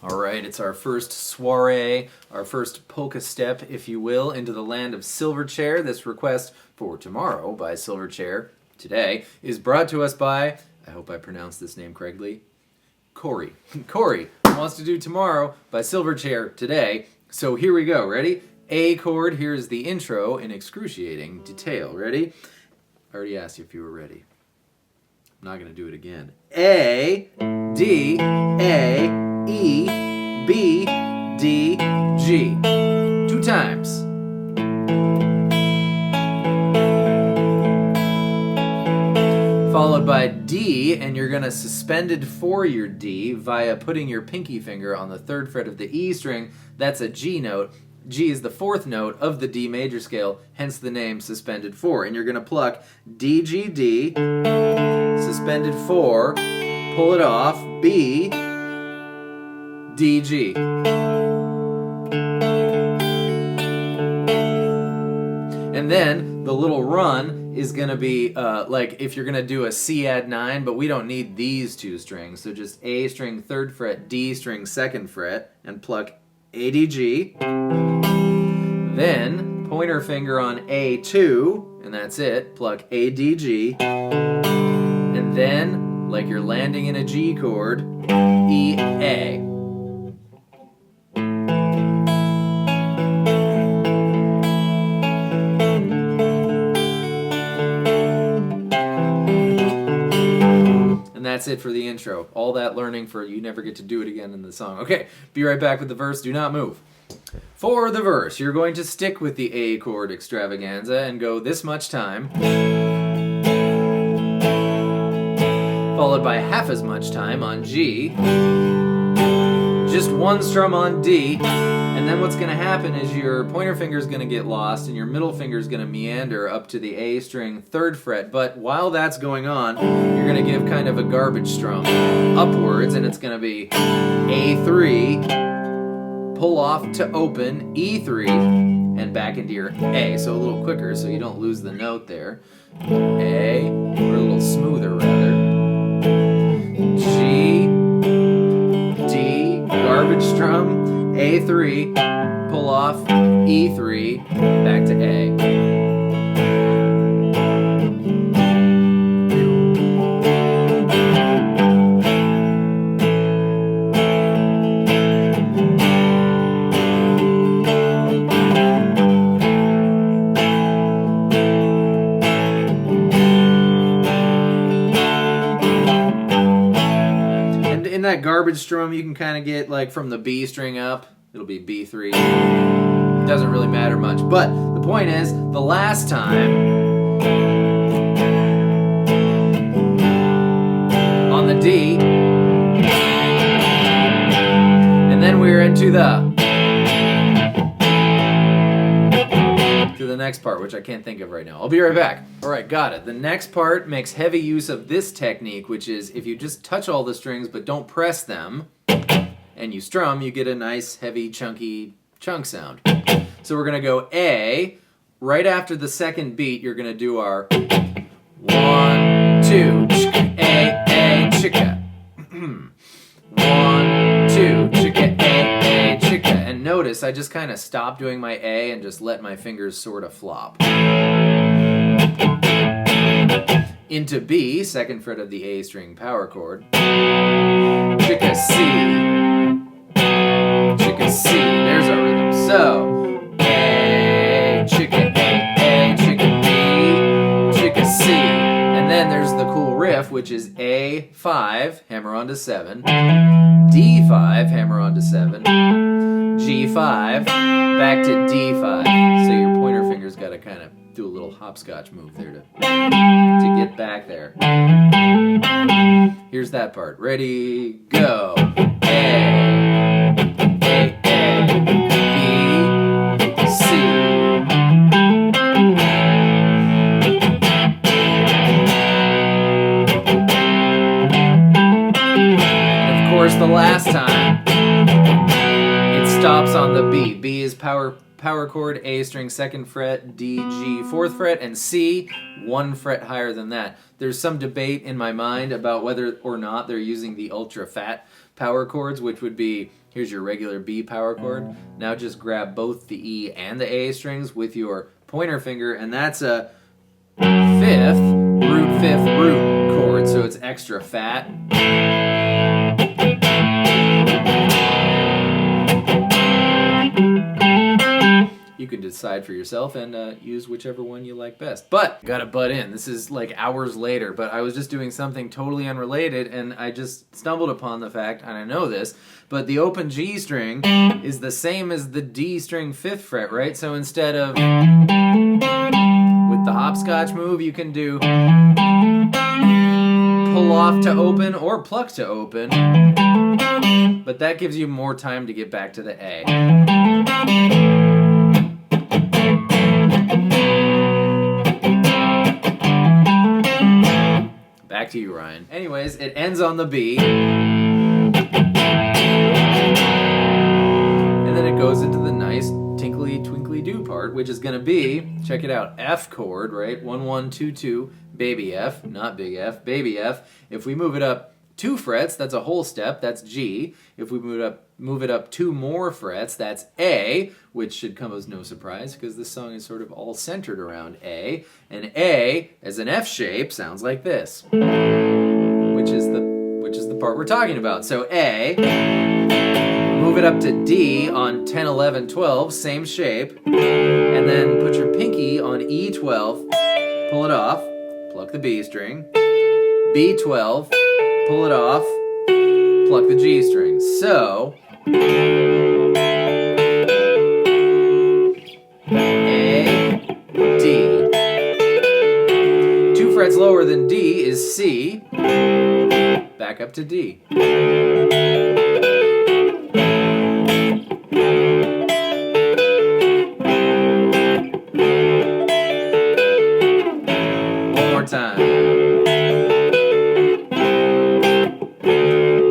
All right, it's our first soiree, our first polka step, if you will, into the land of Silverchair. This request for tomorrow by Silverchair today is brought to us by, I hope I pronounced this name correctly, Corey. Corey wants to do tomorrow by Silverchair today. So here we go. Ready? A chord. Here's the intro in excruciating detail. Ready? I already asked you if you were ready. I'm not going to do it again. A, D, A, E, B, D, G. 2 times. Followed by D, and you're going to suspended for your D via putting your pinky finger on the 3rd fret of the E string. That's a G note. G is the 4th note of the D major scale, hence the name suspended 4. And you're going to pluck D, G, D, suspended 4, pull it off, B, D, G. And then the little run is going to be like if you're going to do a C add 9, but we don't need these 2 strings. So just A string 3rd fret, D string 2nd fret, and pluck A, D, G. Then pointer finger on A2, and that's it. Pluck A, D, G. And then, like you're landing in a G chord, E, A. That's it for the intro. All that learning for you never get to do it again in the song. Okay, be right back with the verse. Do not move. For the verse, you're going to stick with the A chord extravaganza and go this much time, followed by half as much time on G, just 1 strum on D, and then what's going to happen is your pointer finger is going to get lost and your middle finger is going to meander up to the A string 3rd fret. But while that's going on, you're going to give kind of a garbage strum upwards, and it's going to be A3, pull off to open, E3, and back into your A. So a little quicker so you don't lose the note there. A, or a little smoother rather. G, D, garbage strum, A3, pull off, E3, back to A. And in that garbage strum, you can kind of get like from the B string up. It'll be B3. It doesn't really matter much. But the point is, the last time on the D, and then we're into the next part, which I can't think of right now. I'll be right back. All right, got it. The next part makes heavy use of this technique, which is if you just touch all the strings but don't press them, and you strum, you get a nice, heavy, chunky chunk sound. So we're going to go A. Right after the 2nd beat, you're going to do our 1, 2, chicka, A, chicka. 1, 2, chicka, A, chicka. And notice, I just kind of stop doing my A and just let my fingers sort of flop. Into B, 2nd fret of the A string power chord. Chicka, C. C, there's our rhythm. So, A, chicka, A, chicka, B, chicka, C. And then there's the cool riff, which is A5, hammer onto 7, D5, hammer onto 7, G5, back to D5. So your pointer finger's got to kind of do a little hopscotch move there to get back there. Here's that part. Ready, go. A. The last time it stops on the B. B is power chord, A string 2nd fret, D, G 4th fret, and C 1 fret higher than that. There's some debate in my mind about whether or not they're using the ultra fat power chords, which would be, here's your regular B power chord. Now just grab both the E and the A strings with your pointer finger, and that's a fifth root chord, so it's extra fat. You can decide for yourself and use whichever one you like best. But, gotta butt in, this is like hours later, but I was just doing something totally unrelated and I just stumbled upon the fact, and I know this, but the open G string is the same as the D string 5th fret, right? So instead of with the hopscotch move, you can do pull off to open or pluck to open, but that gives you more time to get back to the A. Back to you, Ryan. Anyways, it ends on the B. And then it goes into the nice tinkly twinkly do part, which is going to be, check it out, F chord, right? 1 1 2 2, baby F, not big F, baby F. If we move it up 2 frets, that's a whole step, that's G. If we move it up 2 more frets, that's A, which should come as no surprise because this song is sort of all centered around A. And A, as an F shape, sounds like this, which is the part we're talking about. So A, move it up to D on 10, 11, 12, same shape, and then put your pinky on E12, pull it off, pluck the B string, B12, pull it off, pluck the G string. So, A, D. 2 frets lower than D is C, back up to D. One more time.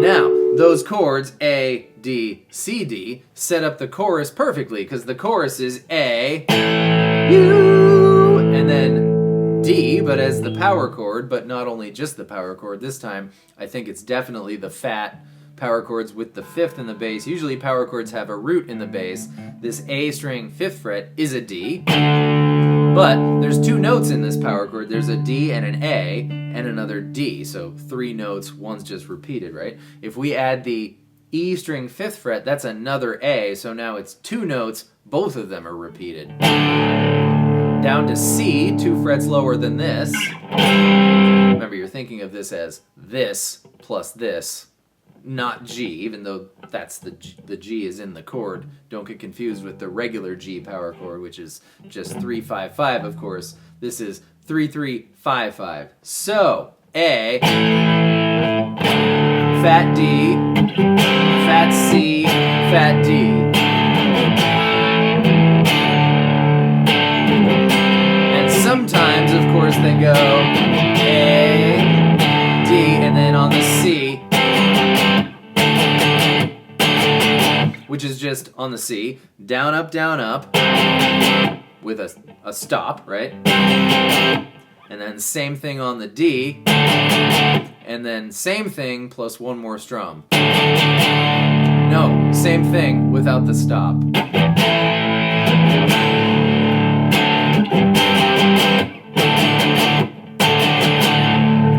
Now, those chords, A, D, C, D, set up the chorus perfectly, because the chorus is A, U, and then D, but as the power chord, but not only just the power chord. This time, I think it's definitely the fat power chords with the 5th in the bass. Usually power chords have a root in the bass. This A string 5th fret is a D, but there's 2 notes in this power chord. There's a D and an A and another D, so 3 notes, one's just repeated, right? If we add the E string 5th fret, that's another A, so now it's 2 notes, both of them are repeated. Down to C, 2 frets lower than this. Remember, you're thinking of this as this plus this, not G, even though that's the G is in the chord. Don't get confused with the regular G power chord, which is just 3 5 5, of course. This is 3 3 5 5. So, A, fat D, fat C, fat D. And sometimes, of course, they go A, D, and then on the C, which is just on the C, down, up, with a stop, right? And then same thing on the D, and then same thing plus 1 more strum. No, same thing without the stop.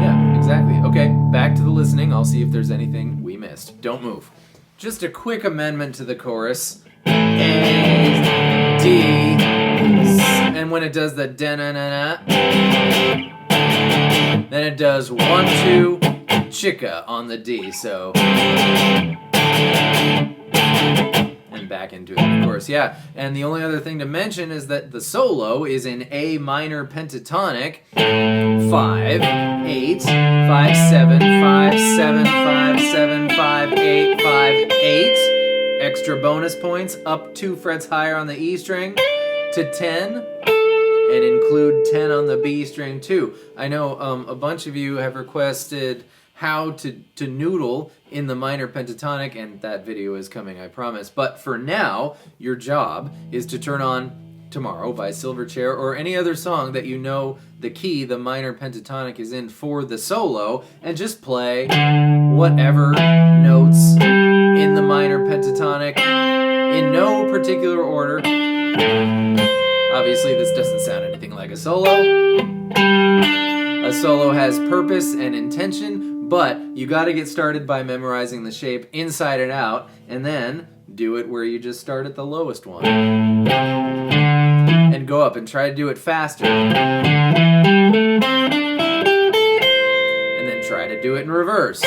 Yeah, exactly. Okay, back to the listening. I'll see if there's anything we missed. Don't move. Just a quick amendment to the chorus. A, D, and when it does the da-na-na-na, then it does 1 2 chicka on the D, so, and back into it, of course, yeah. And the only other thing to mention is that the solo is in A minor pentatonic, 5 8 5 7 5 7 5 7 5 8 5 8. Extra bonus points up 2 frets higher on the E string to 10, and include 10 on the B string too. I know a bunch of you have requested how to noodle in the minor pentatonic, and that video is coming, I promise. But for now, your job is to turn on Tomorrow by Silverchair, or any other song that you know the key, the minor pentatonic, is in for the solo, and just play whatever notes in the minor pentatonic in no particular order. Obviously, this doesn't sound anything like a solo. A solo has purpose and intention, but you got to get started by memorizing the shape inside and out, and then do it where you just start at the lowest one. And go up and try to do it faster. And then try to do it in reverse.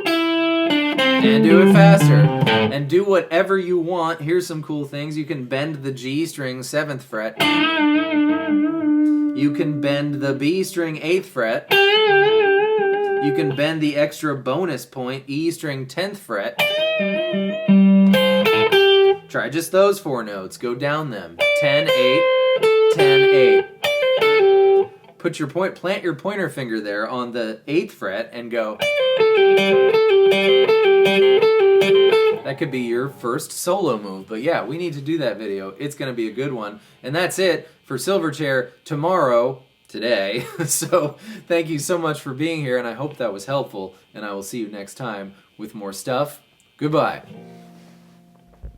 And do it faster. And do whatever you want. Here's some cool things. You can bend the G string 7th fret. You can bend the B string 8th fret. You can bend the extra bonus point E string 10th fret. Try just those 4 notes. Go down them. 10, 8, 10, 8. Plant your pointer finger there on the 8th fret and go. That could be your first solo move. But yeah, we need to do that video. It's going to be a good one. And that's it for Silverchair today. So thank you so much for being here, and I hope that was helpful. And I will see you next time with more stuff. Goodbye.